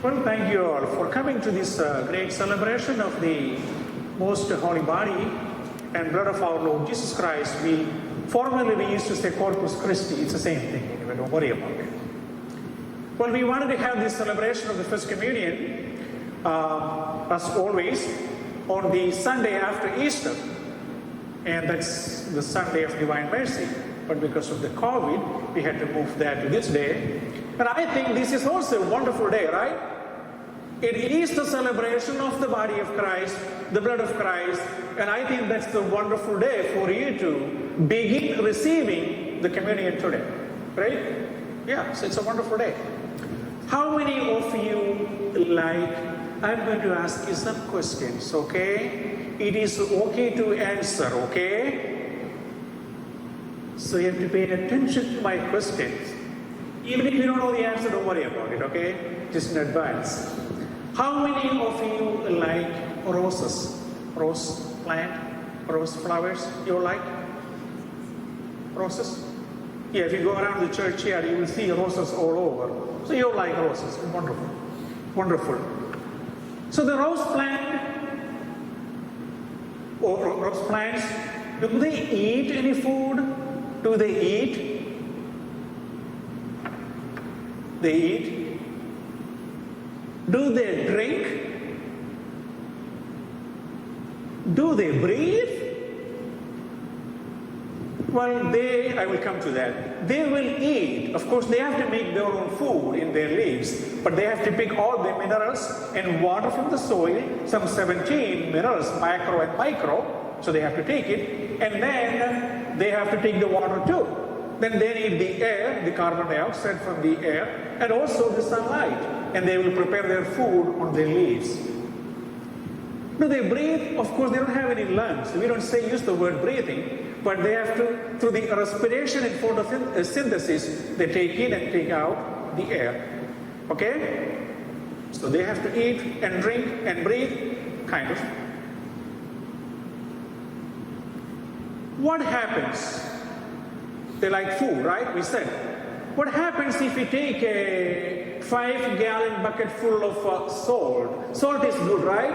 Well, thank you all for coming to this great celebration of the most holy body and blood of our Lord Jesus Christ. Formerly we used to say Corpus Christi. It's the same thing, anyway, don't worry about it. Well, we wanted to have this celebration of the First Communion, as always, on the Sunday after Easter. And that's the Sunday of Divine Mercy. But because of the COVID, we had to move that to this day. But I think this is also a wonderful day, right? It is the celebration of the body of Christ, the blood of Christ, and I think that's the wonderful day for you to begin receiving the communion today, right? Yeah, so it's a wonderful day. How many of you I'm going to ask you some questions, okay? It is okay to answer, okay? So you have to pay attention to my questions. Even if you don't know the answer, don't worry about it, okay? Just in advance. How many of you like roses? Rose plant? Rose flowers? You like roses? Yeah, if you go around the church here, you will see roses all over. So you like roses. Wonderful. Wonderful. So the rose plant, or rose plants, do they eat any food? Do they eat? They eat. Do they drink? Do they breathe? Well, I will come to that. They will eat. Of course, they have to make their own food in their leaves, but they have to pick all the minerals and water from the soil, some 17 minerals, macro and micro, so they have to take it, and then they have to take the water too. Then they need the air, the carbon dioxide from the air, and also the sunlight, and they will prepare their food on their leaves. Do they breathe? Of course, they don't have any lungs. We don't use the word breathing, but they have to, through the respiration and photosynthesis, they take in and take out the air. Okay? So they have to eat and drink and breathe, kind of. What happens? They like food, right? We said. What happens if we take a 5-gallon bucket full of salt? Salt is good, right?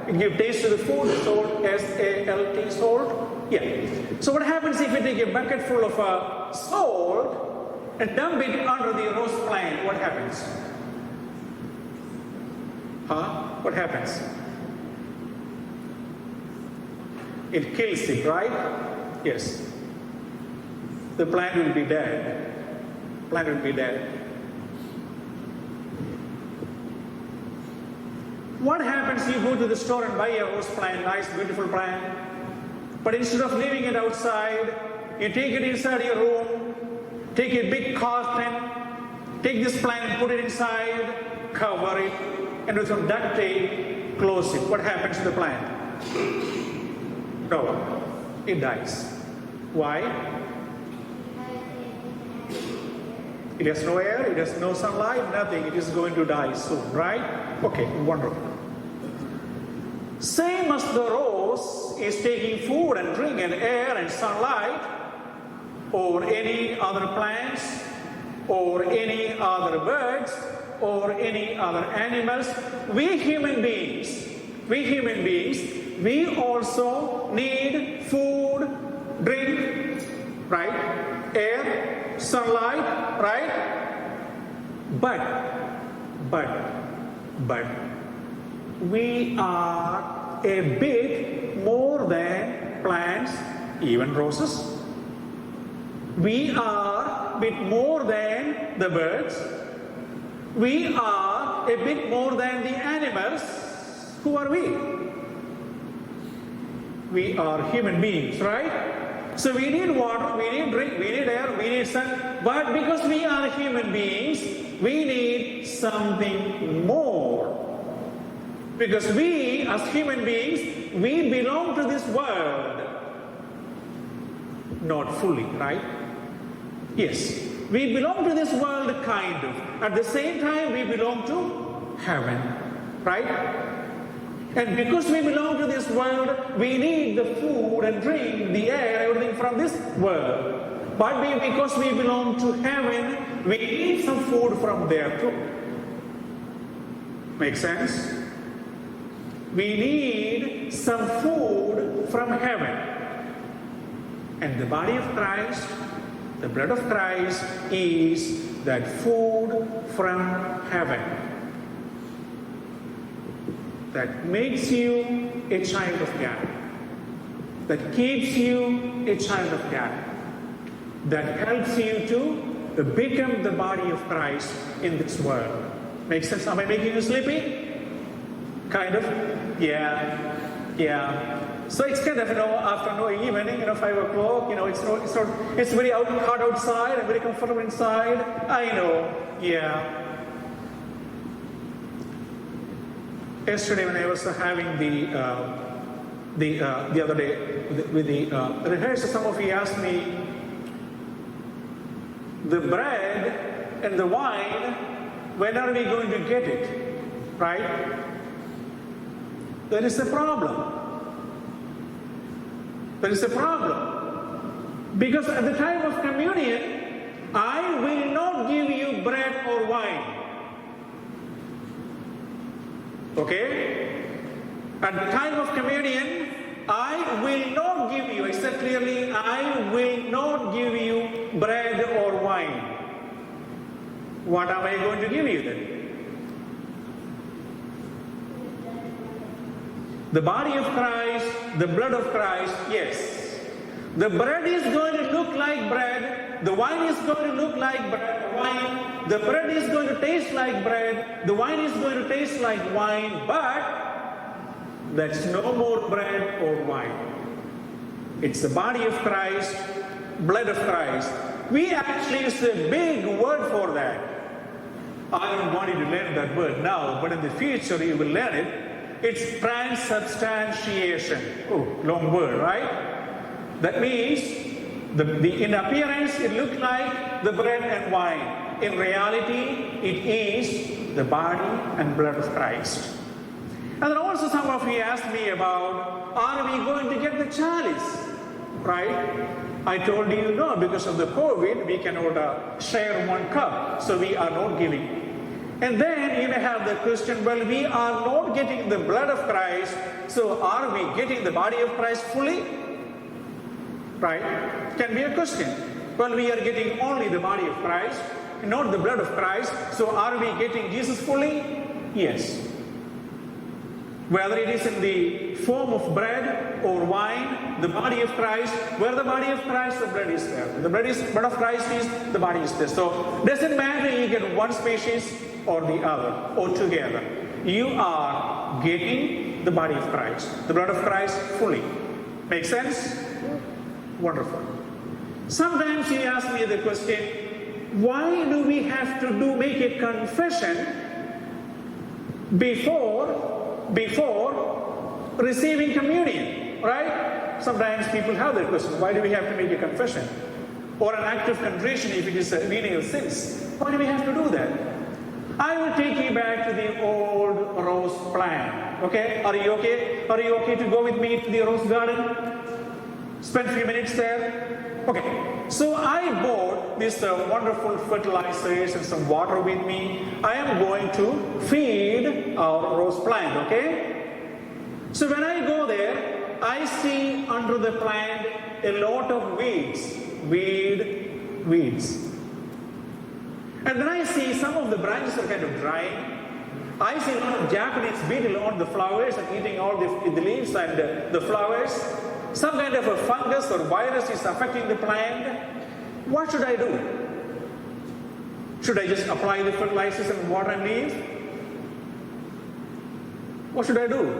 It gives taste to the food. Salt, S-A-L-T, salt. Yeah. So what happens if we take a bucket full of salt and dump it under the rose plant? What happens? What happens? It kills it, right? Yes. The plant will be dead. Plant will be dead. What happens if you go to the store and buy a rose plant, nice, beautiful plant, but instead of leaving it outside, you take it inside your room, take a big carton, take this plant and put it inside, cover it, and with some duct tape, close it. What happens to the plant? No, it dies. Why? It has no air, it has no sunlight, nothing. It is going to die soon, right? Okay, wonderful. Same as the rose is taking food and drink and air and sunlight, or any other plants, or any other birds, or any other animals. We human beings, we also need food, drink, right? Air, sunlight, right? But we are a bit more than plants, even roses. We are a bit more than the birds. We are a bit more than the animals. Who are we? We are human beings, right? So we need water, we need drink, we need air, we need sun. But because we are human beings, we need something more. Because we, as human beings, we belong to this world. Not fully, right? Yes. We belong to this world, kind of. At the same time, we belong to heaven, right? And because we belong to this world, we need the food and drink, the air, everything from this world. But because we belong to heaven, we need some food from there too. Make sense? We need some food from heaven. And the body of Christ, the blood of Christ is that food from heaven that makes you a child of God, that keeps you a child of God, that helps you to become the body of Christ in this world. Make sense? Am I making you sleepy? Kind of? Yeah. So it's kind of, afternoon, evening, 5 o'clock, it's very hot outside and very comfortable inside. I know, yeah. Yesterday when I was having the other day with the rehearsal, some of you asked me, the bread and the wine, when are we going to get it? Right? There is a problem. There is a problem. Because at the time of communion, I will not give you bread or wine. Okay? At the time of communion, I will not give you, I said clearly, I will not give you bread or wine. What am I going to give you then? The body of Christ, the blood of Christ, yes. The bread is going to look like bread. The wine is going to look like wine. The bread is going to taste like bread. The wine is going to taste like wine. But that's no more bread or wine. It's the body of Christ, blood of Christ. We actually use a big word for that. I don't want you to learn that word now, but in the future you will learn it. It's transubstantiation. Oh, long word, right? That means in appearance it looked like the bread and wine. In reality, it is the body and blood of Christ. And then also some of you asked me about, are we going to get the chalice? Right? I told you no, because of the COVID, we cannot share one cup. So we are not giving. And then you may have the question, well, we are not getting the blood of Christ, so are we getting the body of Christ fully? Right? Can be a question. Well, we are getting only the body of Christ, not the blood of Christ, so are we getting Jesus fully? Yes. Whether it is in the form of bread or wine, the body of Christ, where the body of Christ, the blood is there. The blood of Christ is, the body is there. So, doesn't matter you get one species or the other, or together. You are getting the body of Christ, the blood of Christ fully. Make sense? Wonderful. Sometimes you ask me the question, why do we have to make a confession before receiving communion, right? Sometimes people have that question, why do we have to make a confession? Or an act of contrition if it is a venial sins. Why do we have to do that? I will take you back to the old rose plant. Okay? Are you okay? Are you okay to go with me to the rose garden? Spend a few minutes there? Okay. So I bought these wonderful fertilizers and some water with me. I am going to feed our rose plant. Okay? So when I go there, I see under the plant a lot of weeds. Weeds. And then I see some of the branches are kind of drying. I see a lot of Japanese beetle on the flowers and eating all the leaves and the flowers. Some kind of a fungus or virus is affecting the plant. What should I do? Should I just apply the fertilizers and water and leave? What should I do?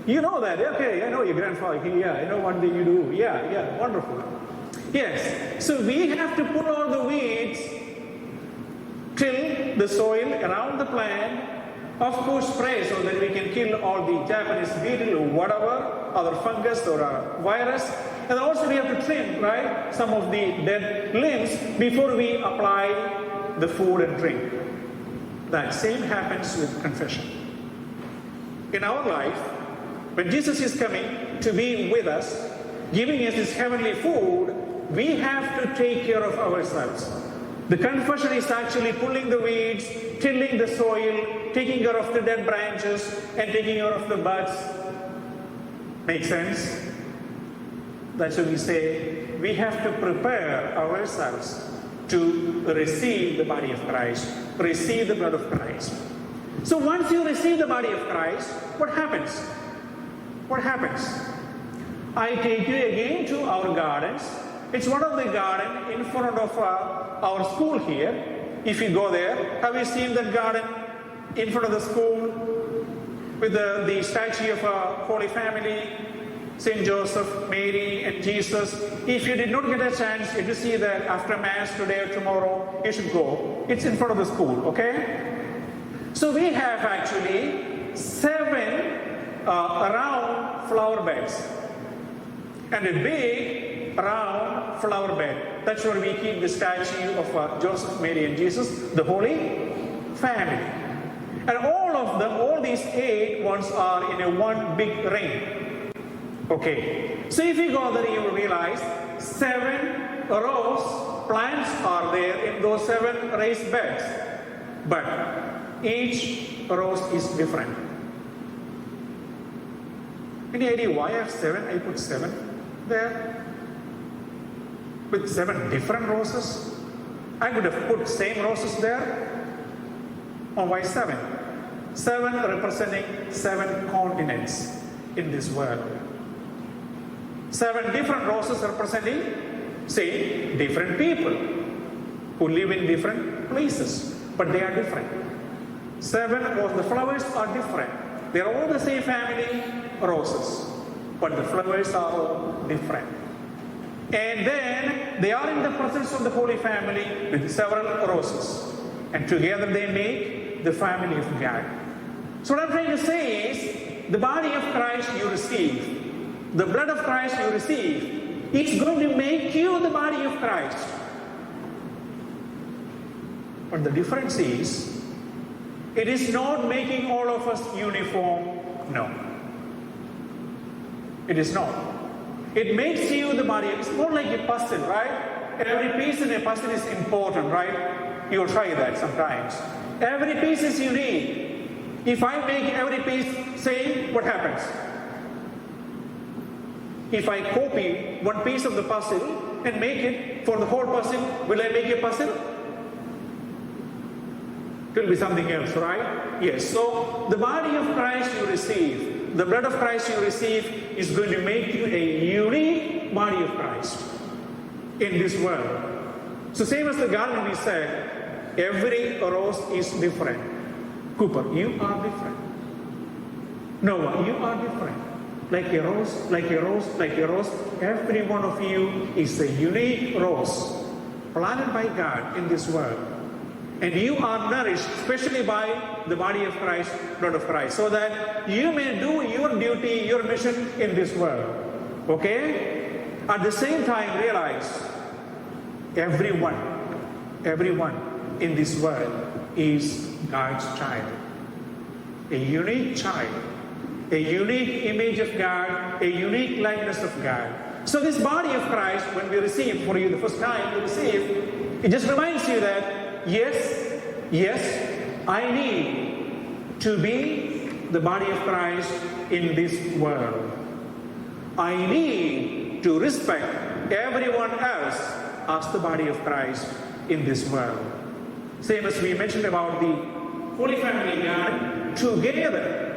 You know that. Okay, I know your grandfather. Yeah, I know what you do. Yeah, wonderful. Yes. So we have to pull all the weeds, till the soil around the plant, of course spray so that we can kill all the Japanese beetle or whatever, other fungus or virus. And also we have to trim, right, some of the dead limbs before we apply the food and drink. That same happens with confession. In our life, when Jesus is coming to be with us, giving us His heavenly food, we have to take care of ourselves. The confession is actually pulling the weeds, tilling the soil, taking care of the dead branches and taking care of the buds. Make sense? That's why we say we have to prepare ourselves to receive the body of Christ, receive the blood of Christ. So once you receive the body of Christ, what happens? What happens? I take you again to our gardens. It's one of the garden in front of our school here. If you go there, have you seen that garden in front of the school with the statue of Holy Family, Saint Joseph, Mary, and Jesus? If you did not get a chance to see that after Mass today or tomorrow, you should go. It's in front of the school, okay? So we have actually 7 round flower beds and a big round flower bed. That's where we keep the statue of Joseph, Mary, and Jesus, the Holy Family. And all of them, all these 8 ones are in a one big ring. Okay. So if you go there, you will realize 7 rows plants are there in those 7 raised beds. But each rose is different. Any idea why I have 7? I put 7 there with 7 different roses. I could have put same roses there. Or why 7? 7 representing 7 continents in this world. 7 different roses representing, say, different people who live in different places, but they are different. 7 roses, the flowers are different. They are all the same family, roses, but the flowers are all different. And then they are in the presence of the Holy Family with several roses. And together they make the family of God. So what I'm trying to say is, the body of Christ you receive, the blood of Christ you receive, it's going to make you the body of Christ. But the difference is, it is not making all of us uniform. No. It is not. It makes you the body. It's more like a puzzle, right? Every piece in a puzzle is important, right? You'll try that sometimes. Every piece is unique. If I make every piece same, what happens? If I copy one piece of the puzzle and make it for the whole puzzle, will I make a puzzle? It will be something else, right? Yes. So the body of Christ you receive, the blood of Christ you receive is going to make you a unique body of Christ in this world. So same as the garden we said, every rose is different. Cooper, you are different. Noah, you are different. Like a rose, like a rose, like a rose. Every one of you is a unique rose planted by God in this world. And you are nourished, especially by the body of Christ, blood of Christ, so that you may do your duty, your mission in this world. Okay? At the same time, realize everyone in this world is God's child. A unique child. A unique image of God, a unique likeness of God. So this body of Christ, when we receive, for you the first time you receive, it just reminds you that yes, I need to be the body of Christ in this world. I need to respect everyone else as the body of Christ in this world. Same as we mentioned about the Holy Family God, together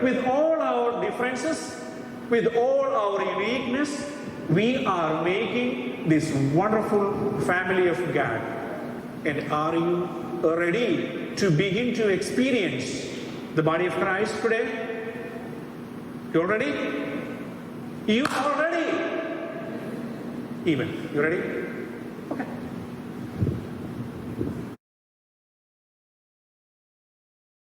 with all our differences, with all our uniqueness, we are making this wonderful family of God. And are you ready to begin to experience the body of Christ today? You ready? You are ready. Even, you ready?